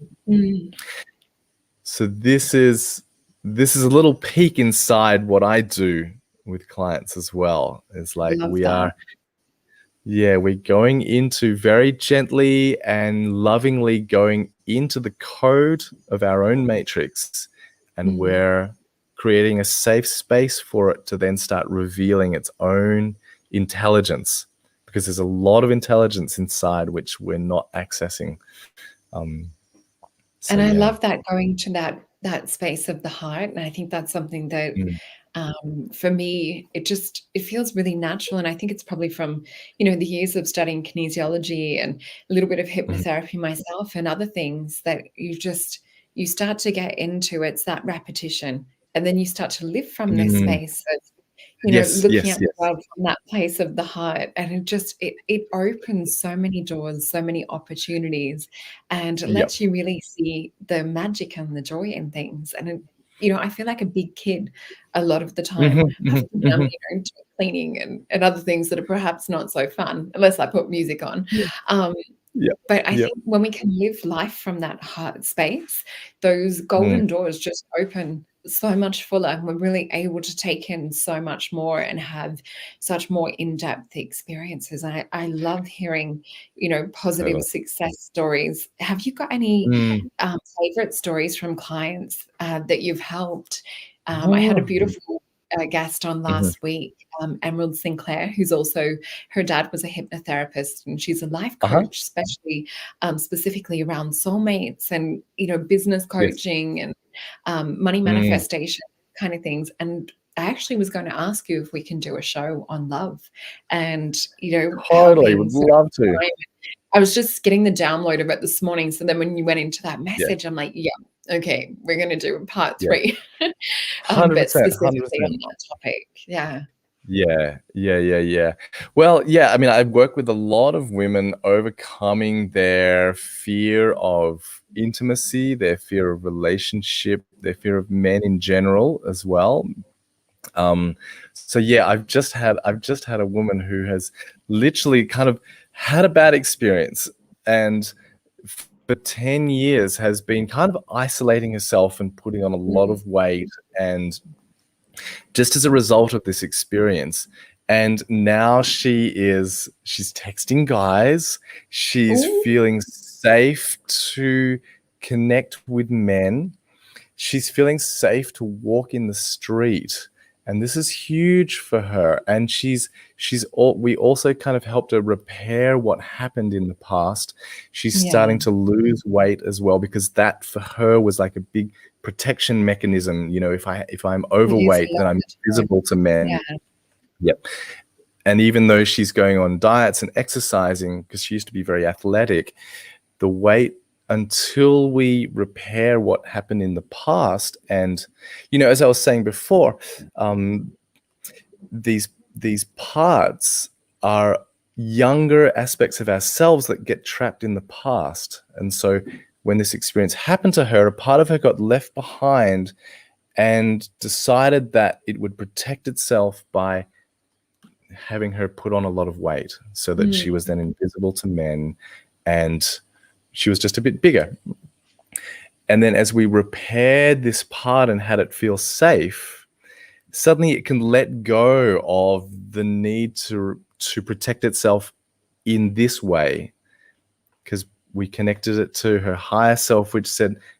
So this is a little peek inside what I do with clients as well. It's like we're going into very gently and lovingly going into the code of our own matrix, and we're creating a safe space for it to then start revealing its own intelligence, because there's a lot of intelligence inside which we're not accessing. And I love that, going to that space of the heart. And I think that's something that for me, it feels really natural. And I think it's probably from, the years of studying kinesiology and a little bit of hypnotherapy myself and other things that you start to get into. It's that repetition. And then you start to live from this space of, looking at the world from that place of the heart. And it opens so many doors, so many opportunities, and it lets you really see the magic and the joy in things. And I feel like a big kid a lot of the time, doing cleaning and other things that are perhaps not so fun, unless I put music on. But I think when we can live life from that heart space, those golden doors just open so much fuller, and we're really able to take in so much more and have such more in-depth experiences. I love hearing, positive success stories. Have you got any favorite stories from clients that you've helped? I had a beautiful guest on last week, Emerald Sinclair, who's also, her dad was a hypnotherapist, and she's a life coach, especially specifically around soulmates and business coaching and money manifestation kind of things. And I actually was going to ask you if we can do a show on love and totally would love to. I was just getting the download of it this morning. So then when you went into that message, I'm like, okay, we're going to do a part 3. 100%, but specifically 100%. on that topic. Well, I mean, I work with a lot of women overcoming their fear of intimacy, their fear of relationship, their fear of men in general as well. So I've just had a woman who has literally kind of had a bad experience, and for 10 years has been kind of isolating herself and putting on a lot of weight, and just as a result of this experience. And now she's texting guys. She's Ooh, feeling safe to connect with men. She's feeling safe to walk in the street. And this is huge for her. And we also kind of helped her repair what happened in the past. She's yeah, starting to lose weight as well, because that for her was like a big protection mechanism. You know, if I'm it is a overweight, then lot I'm of the time. visible to men. Yeah. Yep. And even though she's going on diets and exercising, because she used to be very athletic, the weight, until we repair what happened in the past, and as I was saying before, these parts are younger aspects of ourselves that get trapped in the past. And so when this experience happened to her, a part of her got left behind and decided that it would protect itself by having her put on a lot of weight, so that she was then invisible to men and she was just a bit bigger. And then as we repaired this part and had it feel safe, suddenly it can let go of the need to protect itself in this way, because we connected it to her higher self, which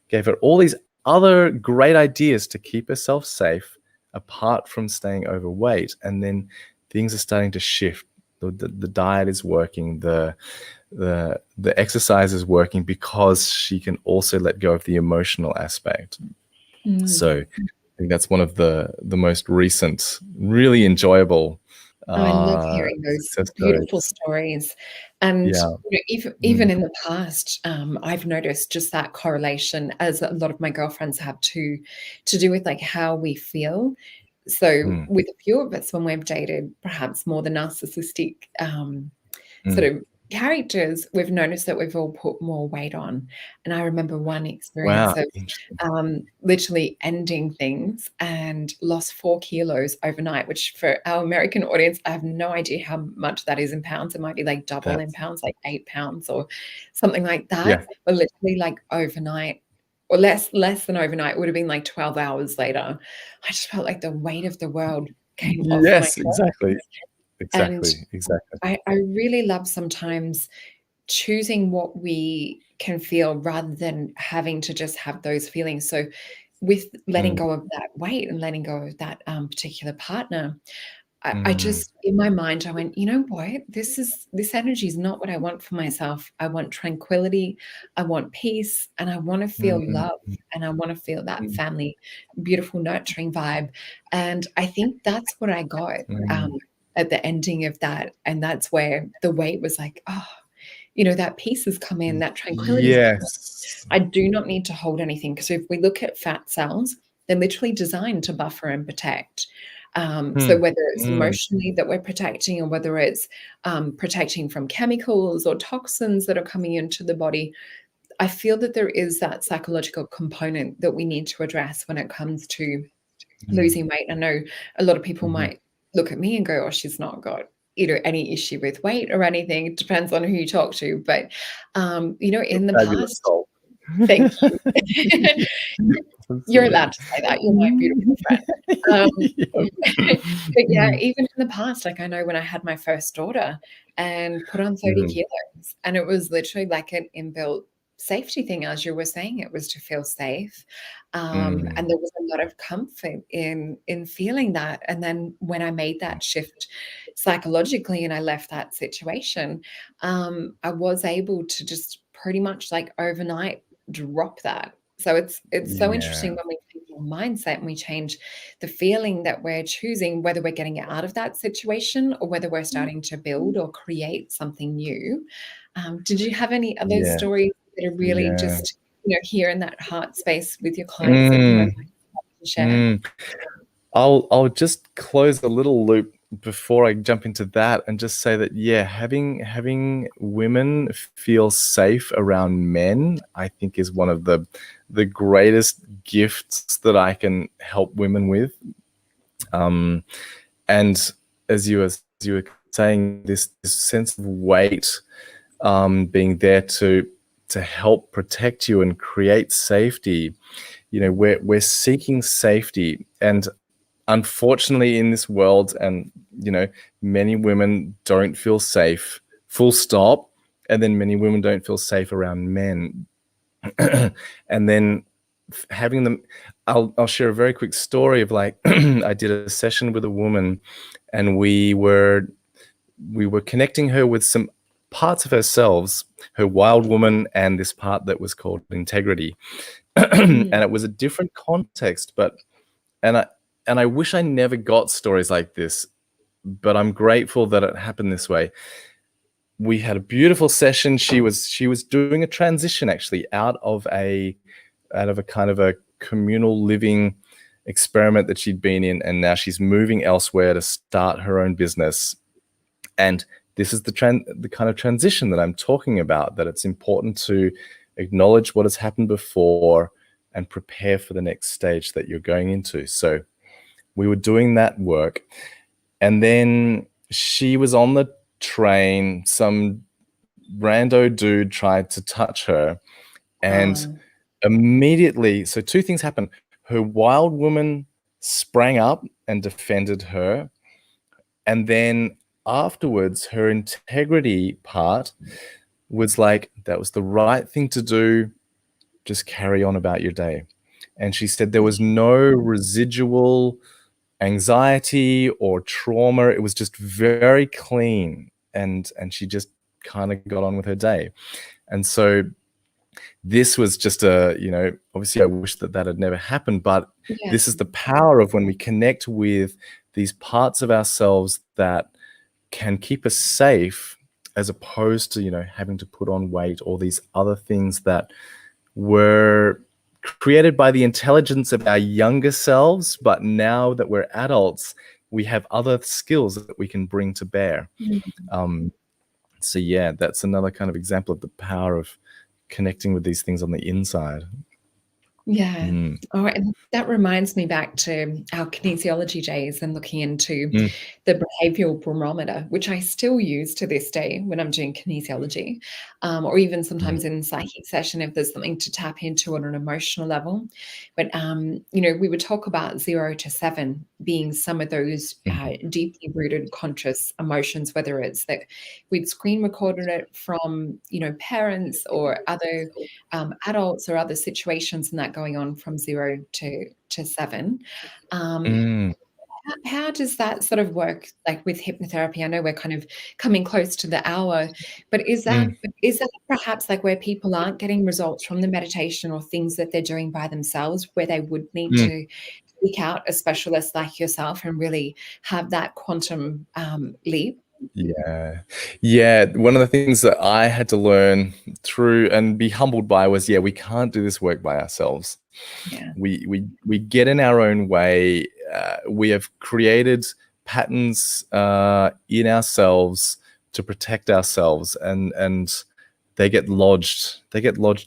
gave her all these other great ideas to keep herself safe apart from staying overweight. And then things are starting to shift. The diet is working, the exercise is working, because she can also let go of the emotional aspect. So I think that's one of the most recent, really enjoyable I love hearing those success beautiful stories. stories. And Yeah. even in the past, I've noticed just that correlation, as a lot of my girlfriends have, to do with like how we feel. So Mm, with a few of us, when we've dated perhaps more the narcissistic sort mm. of characters, we've noticed that we've all put more weight on. And I remember one experience Wow, of interesting. literally ending things and lost 4 kilos overnight, which for our American audience, I have no idea how much that is in pounds. It might be like double in That's pounds, like 8 pounds or something like that. yeah. But literally like overnight, or less than overnight, would have been like 12 hours later. I just felt like the weight of the world came off my Yes, exactly. shoulders. And Exactly. I really love sometimes choosing what we can feel rather than having to just have those feelings. So with letting Mm, go of that weight and letting go of that particular partner, I mm, just, in my mind, I went, you know what? This energy is not what I want for myself. I want tranquility. I want peace, and I want to feel mm, love, and I want to feel that mm, family, beautiful, nurturing vibe. And I think that's what I got mm. at the ending of that. And that's where the weight was like, oh, that peace has come in, that tranquility has come in. Yes. I do not need to hold anything, because if we look at fat cells, they're literally designed to buffer and protect. So Mm, whether it's mm, emotionally that we're protecting, or whether it's protecting from chemicals or toxins that are coming into the body, I feel that there is that psychological component that we need to address when it comes to mm, losing weight. I know a lot of people mhm. might look at me and go, "Oh, she's not got, any issue with weight or anything." It depends on who you talk to. But, You're in the fabulous, past. Sol. Thank you. You're allowed Absolutely. to say that. You're my beautiful friend. Yep. But yeah, Mm, even in the past, like I know when I had my first daughter and put on 30 mhm, kilos, and it was literally like an inbuilt safety thing, as you were saying, it was to feel safe. mm, And there was a lot of comfort in feeling that. And then when I made that shift psychologically and I left that situation, I was able to just pretty much like overnight drop that. So it's so yeah. interesting when we change our mindset and we change the feeling that we're choosing, whether we're getting out of that situation or whether we're starting to build or create something new. Did you have any other Yeah. stories that are really Yeah. just, here in that heart space with your clients that, Mm, to share? mm. I'll just close a little loop before I jump into that, and just say that, yeah, having women feel safe around men, I think, is one of the greatest gifts that I can help women with. And as you were saying, this sense of weight being there to to help protect you and create safety. You know, we're seeking safety, and unfortunately in this world, and you know, many women don't feel safe, full stop. And then many women don't feel safe around men. And then having them, I'll share a very quick story of like I did a session with a woman, and we were connecting her with some parts of herself, her wild woman, and this part that was called integrity. And it was a different context, but and I wish I never got stories like this, but I'm grateful that it happened this way. We had a beautiful session. She was doing a transition actually out of a kind of a communal living experiment that she'd been in, and now she's moving elsewhere to start her own business. And this is the kind of transition that I'm talking about, that it's important to acknowledge what has happened before and prepare for the next stage that you're going into. So we were doing that work, and then she was on the train. Some rando dude tried to touch her, and immediately, so two things happened. Her wild woman sprang up and defended her, and then afterwards her integrity part was like, that was the right thing to do, just carry on about your day. And she said there was no residual anxiety or trauma. It was just very clean, and she just kind of got on with her day. And so this was just a, you know, obviously I wish that had never happened, but this is the power of when we connect with these parts of ourselves that can keep us safe, as opposed to, you know, having to put on weight, or these other things that were created by the intelligence of our younger selves. But now that we're adults, we have other skills that we can bring to bear. So yeah, that's another kind of example of the power of connecting with these things on the inside. Yeah. Oh, and that reminds me back to our kinesiology days and looking into the behavioral barometer, which I still use to this day when I'm doing kinesiology, or even sometimes in psychic session if there's something to tap into on an emotional level. But you know, we would talk about 0 to 7 being some of those deeply rooted conscious emotions, whether it's that we'd screen recorded it from, you know, parents or other adults or other situations, and that going on from 0 to 7. How does that sort of work, like with hypnotherapy? I know we're kind of coming close to the hour, but is that perhaps like where people aren't getting results from the meditation or things that they're doing by themselves, where they would need to seek out a specialist like yourself and really have that quantum leap? Yeah. One of the things that I had to learn through and be humbled by was, we can't do this work by ourselves. We get in our own way. We have created patterns in ourselves to protect ourselves, and they get lodged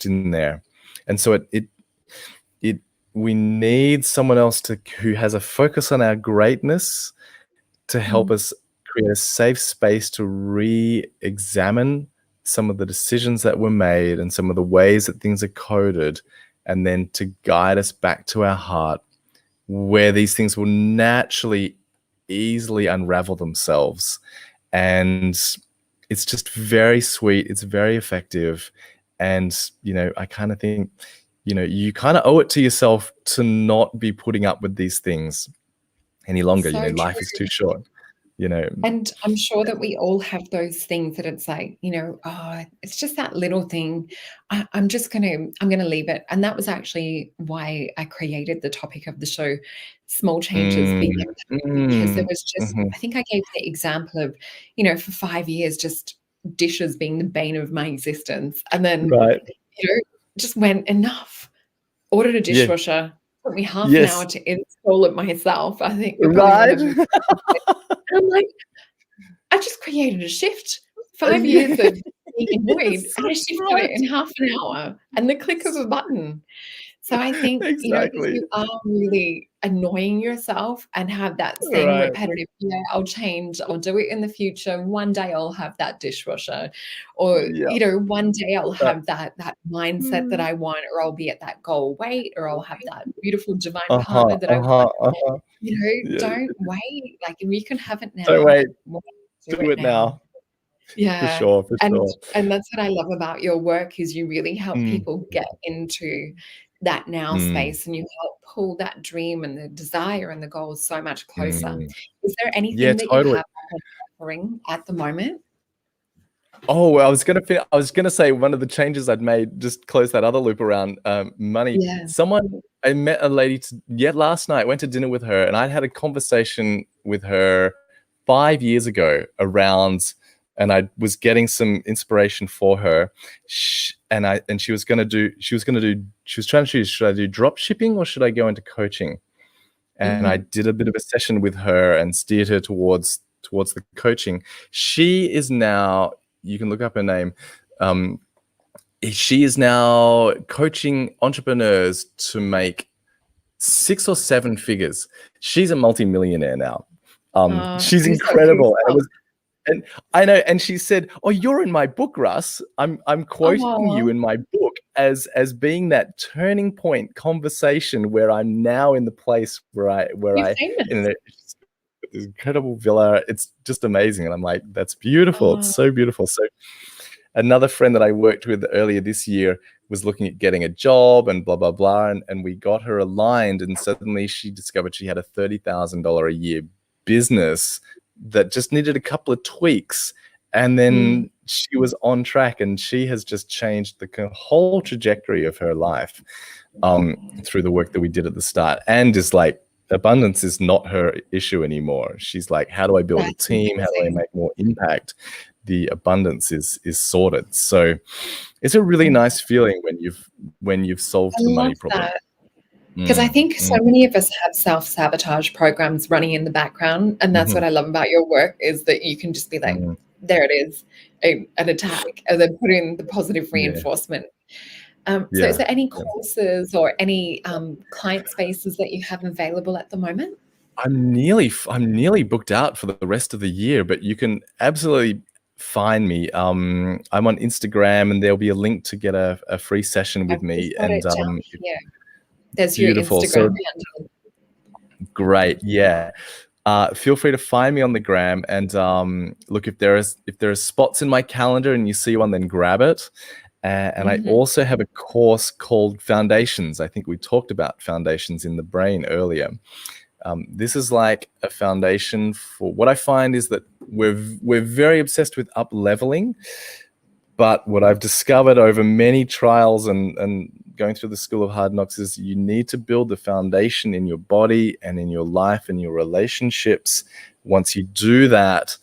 in there. And so we need someone else who has a focus on our greatness, to help us create a safe space to re-examine some of the decisions that were made and some of the ways that things are coded, and then to guide us back to our heart, where these things will naturally, easily unravel themselves. And it's just very sweet. It's very effective. And, you know, I kind of think, you know, you kind of owe it to yourself to not be putting up with these things any longer. So you know, life is too short. You know, and I'm sure that we all have those things that it's like, you know, it's just that little thing. I'm gonna leave it. And that was actually why I created the topic of the show, small changes being impacted, because there was just, I think I gave the example of, you know, for 5 years, just dishes being the bane of my existence. And then, you know, just went enough. Ordered a dishwasher. Took me half an hour to install it myself. I think it probably would have. I'm like, I just created a shift. 5 years of being annoyed, and I shifted it in half an hour and the click of a button. So I think, you know, if Exactly. you are really annoying yourself and have that same Right. repetitive, yeah, I'll change, I'll do it in the future. One day I'll have that dishwasher, or, Yeah. you know, one day I'll That have that mindset that I want, or I'll be at that goal weight, or I'll have that beautiful divine Uh-huh, partner that I want. uh-huh, uh-huh. You know, Yeah, don't wait. Like, if you can have it don't now, wait. why not do Do it it now? now. For Yeah, sure, for and sure. that's what I love about your work is you really help Mm, people get into that now mm, space, and you help pull that dream and the desire and the goals so much closer. mm. Is there Yeah, anything that you totally. have offering at the moment? Oh, well, I was gonna say one of the changes I'd made, just close that other loop around, money. Yeah. I met a lady yet last night, went to dinner with her, and I'd had a conversation with her 5 years ago around, and I was getting some inspiration for her. She was gonna do, she was trying to choose, should I do drop shipping or should I go into coaching? And I Mhm. did a bit of a session with her and steered her towards the coaching. She is now, you can look up her name. Um, she is now coaching entrepreneurs to make 6 or 7 figures. She's a multimillionaire now. She's I'm so incredible, and it goosebumps. was, and I know, and she said, "Oh, you're in my book, Russ. I'm quoting you Oh, in my book as being that turning point conversation where I'm now in the place where you're I in famous. this incredible villa. It's just amazing." And I'm like, "That's beautiful. It's Oh, so beautiful." So another friend that I worked with earlier this year was looking at getting a job and blah, blah, blah. And we got her aligned. And suddenly she discovered she had a $30,000 a year business that just needed a couple of tweaks. And mm, then she was on track, and she has just changed the whole trajectory of her life through the work that we did at the start. And is like, abundance is not her issue anymore. She's like, how do I build a that's team? How do I amazing. make more impact? The abundance is sorted. So it's a really Mm. nice feeling when you've I solved the money love problem. that. 'Cause I Mm, think so mm, many of us have self-sabotage programs running in the background, and that's mhm, what I love about your work is that you can just be like, mm, "There it is, an attack," and then put in the positive yeah, reinforcement. So is yeah, there any yeah. courses or any, client spaces that you have available at the moment? I'm nearly booked out for the rest of the year, but you can absolutely find me. I'm on Instagram, and there'll be a link to get a free session with I've just me. got And it down here. There's your beautiful. Instagram So handle. great, yeah. Feel free to find me on the gram, and look, if there are spots in my calendar and you see one, then grab it. And I Mhm. also have a course called Foundations. I think we talked about foundations in the brain earlier. This is like a foundation for what I find is that we're very obsessed with up leveling, but what I've discovered over many trials and going through the school of hard knocks is you need to build the foundation in your body and in your life and your relationships. Once you do that,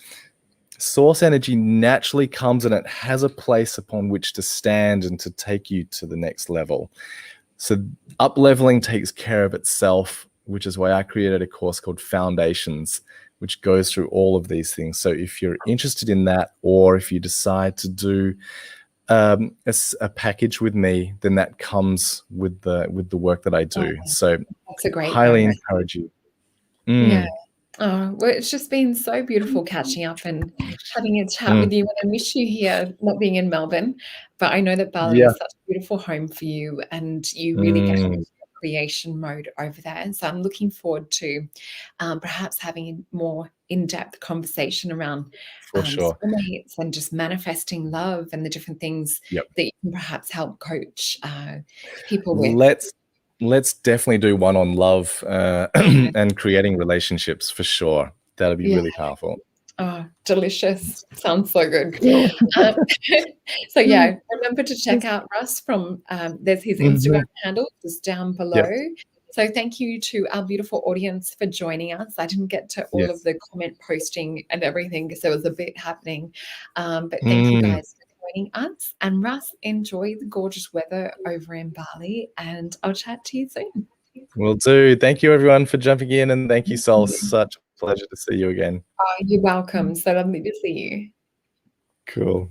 source energy naturally comes, and it has a place upon which to stand and to take you to the next level. So up leveling takes care of itself, which is why I created a course called Foundations, which goes through all of these things. So if you're interested in that, or if you decide to do a package with me, then that comes with the work that I Oh, do. So that's a great highly bonus. encourage you. Yeah. Mm, Oh, well, it's just been so beautiful catching up and having a chat mm, with you, and I miss you here, not being in Melbourne, but I know that Bali yeah. is such a beautiful home for you, and you really get into Mm, your creation mode over there, and so I'm looking forward to, perhaps having a more in-depth conversation around, for sure. soulmates and just manifesting love and the different things Yep. that you can perhaps help coach, people with. Let's let's definitely do one on love Yeah. and creating relationships for sure. That'll be Yeah. really powerful. Oh, delicious. Sounds so good. Cool. Um, so yeah, remember to check out Russ from there's his Instagram Mhm. handle just down below. Yes. So thank you to our beautiful audience for joining us. I didn't get to all of Yes. the comment posting and everything because there was a bit happening. But thank you Mm, guys for joining us. And Russ, enjoy the gorgeous weather over in Bali, and I'll chat to you soon. will do. Thank you everyone for jumping in, and thank you, Sol. Such a pleasure to see you again. Oh, you're welcome. So lovely to see you. Cool.